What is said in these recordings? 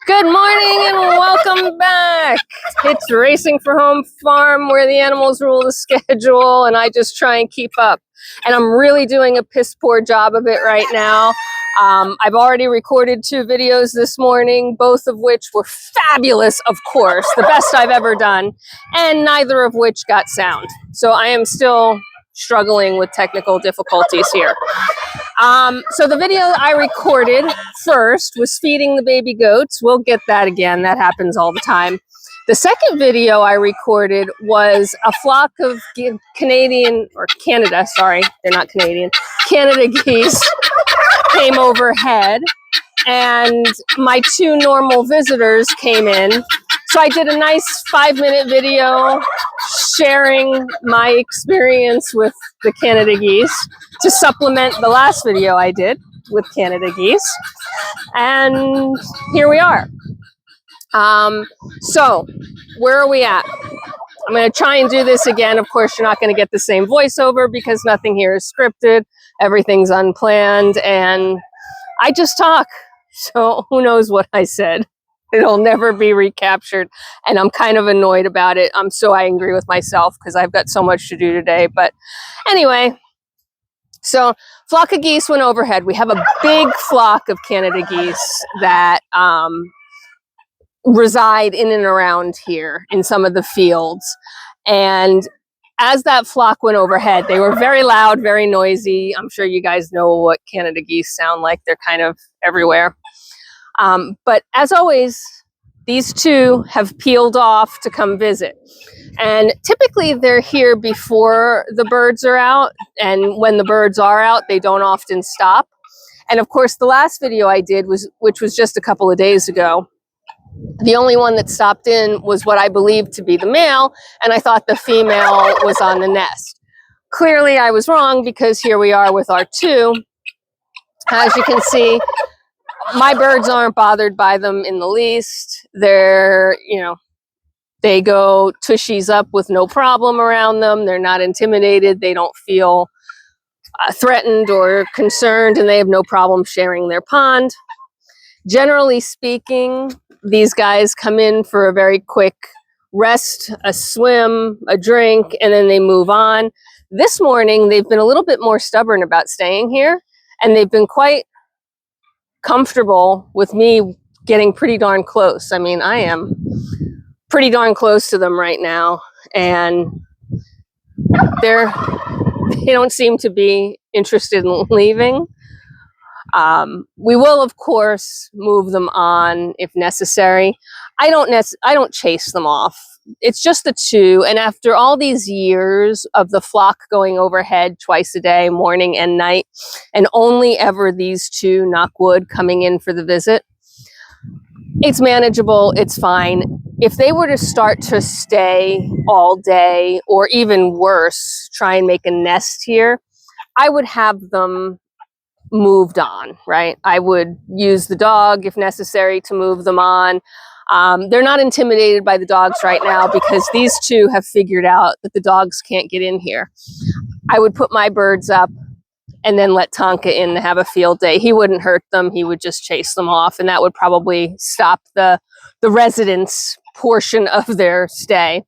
Good morning and welcome back. It's Racing for Home Farm where the animals rule the schedule and I just try and keep up. And I'm really doing a piss poor job of it right now. I've already recorded 2 videos this morning, both of which were fabulous, of course, the best I've ever done, and neither of which got sound. So I am still struggling with technical difficulties here. So the video I recorded first was feeding the baby goats. We'll get that again. That happens all the time. The second video I recorded was a flock of Canada, sorry, they're not Canadian, Canada geese came overhead and my 2 normal visitors came in. So I did a nice 5-minute video sharing my experience with the Canada geese to supplement the last video I did with Canada geese. And here we are. So where are we at? I'm going to try and do this again. Of course, you're not going to get the same voiceover because nothing here is scripted. Everything's unplanned and I just talk. So who knows what I said. It'll never be recaptured. And I'm kind of annoyed about it. I'm so angry with myself because I've got so much to do today. But anyway, so flock of geese went overhead. We have a big flock of Canada geese that reside in and around here in some of the fields. And as that flock went overhead, they were very loud, very noisy. I'm sure you guys know what Canada geese sound like. They're kind of everywhere. But as always, these 2 have peeled off to come visit. And typically they're here before the birds are out. And when the birds are out, they don't often stop. And of course, the last video I did, which was just a couple of days ago, the only one that stopped in was what I believed to be the male. And I thought the female was on the nest. Clearly I was wrong because here we are with our 2. As you can see, my birds aren't bothered by them in the least. They're, they go tushies up with no problem around them. They're not intimidated. They don't feel threatened or concerned, and they have no problem sharing their pond. Generally speaking, these guys come in for a very quick rest, a swim, a drink, and then they move on. This morning, they've been a little bit more stubborn about staying here, and they've been quite comfortable with me getting pretty darn close. I mean, I am pretty darn close to them right now, and they don't seem to be interested in leaving. We will, of course, move them on if necessary. I don't chase them off. It's just the 2, and after all these years of the flock going overhead twice a day, morning and night, and only ever these 2, knock wood, coming in for the visit, it's manageable, it's fine. If they were to start to stay all day, or even worse, try and make a nest here, I would have them moved on, right? I would use the dog if necessary to move them on. They're not intimidated by the dogs right now because these 2 have figured out that the dogs can't get in here. I would put my birds up and then let Tonka in to have a field day. He wouldn't hurt them. He would just chase them off, and that would probably stop the residence portion of their stay.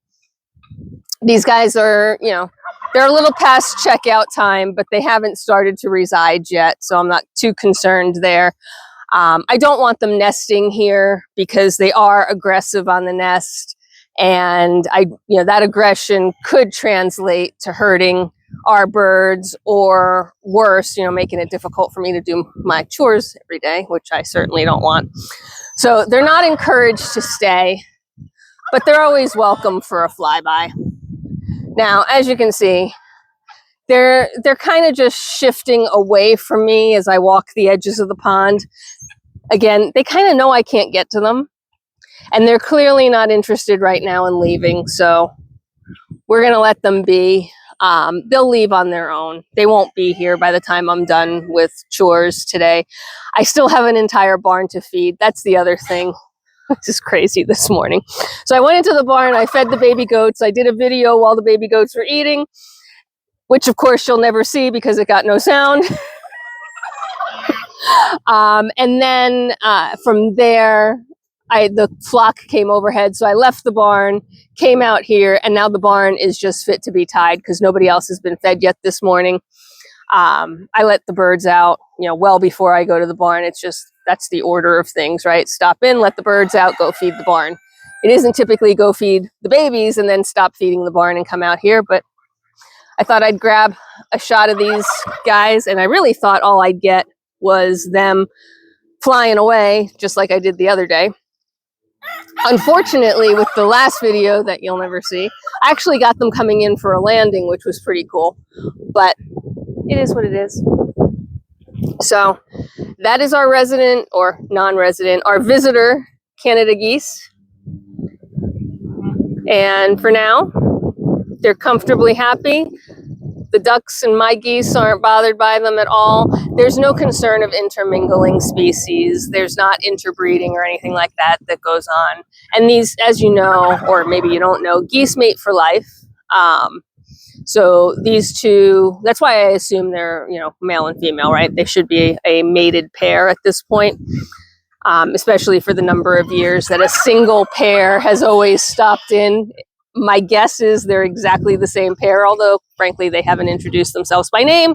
These guys are, they're a little past checkout time, but they haven't started to reside yet, so I'm not too concerned there. I don't want them nesting here because they are aggressive on the nest, and that aggression could translate to hurting our birds, or worse, making it difficult for me to do my chores every day, which I certainly don't want. So they're not encouraged to stay, but they're always welcome for a flyby. Now, as you can see, they're kind of just shifting away from me as I walk the edges of the pond. Again, they kind of know I can't get to them, and they're clearly not interested right now in leaving, so we're going to let them be. They'll leave on their own. They won't be here by the time I'm done with chores today. I still have an entire barn to feed. That's the other thing. This is crazy this morning. So I went into the barn, I fed the baby goats. I did a video while the baby goats were eating, which of course you'll never see because it got no sound. And then from there, the flock came overhead, so I left the barn, came out here, and now the barn is just fit to be tied because nobody else has been fed yet this morning. I let the birds out, well before I go to the barn. It's just, that's the order of things, right? Stop in, let the birds out, go feed the barn. It isn't typically go feed the babies and then stop feeding the barn and come out here, but I thought I'd grab a shot of these guys, and I really thought all I'd get was them flying away, just like I did the other day. Unfortunately, with the last video that you'll never see, I actually got them coming in for a landing, which was pretty cool, but it is what it is. So that is our resident, or non-resident, our visitor Canada geese. And for now, they're comfortably happy. The ducks and my geese aren't bothered by them at all. There's no concern of intermingling species. There's not interbreeding or anything like that that goes on. And these, as you know, or maybe you don't know, geese mate for life. So these two, that's why I assume they're, male and female, right? They should be a mated pair at this point, especially for the number of years that a single pair has always stopped in. My guess is they're exactly the same pair, although frankly, they haven't introduced themselves by name.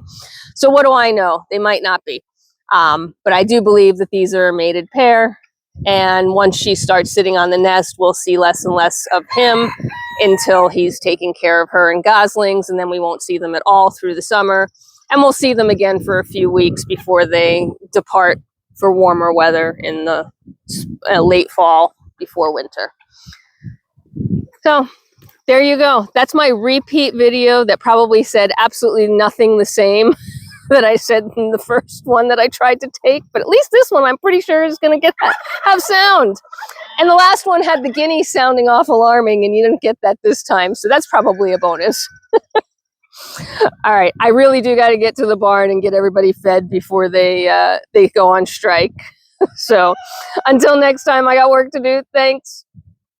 So what do I know? They might not be. But I do believe that these are a mated pair. And once she starts sitting on the nest, we'll see less and less of him until he's taking care of her and goslings. And then we won't see them at all through the summer. And we'll see them again for a few weeks before they depart for warmer weather in the late fall before winter. So there you go. That's my repeat video that probably said absolutely nothing the same that I said in the first one that I tried to take, but at least this one I'm pretty sure is going to have sound. And the last one had the guinea sounding off alarming, and you didn't get that this time, so that's probably a bonus. All right, I really do got to get to the barn and get everybody fed before they go on strike. So until next time, I got work to do. Thanks.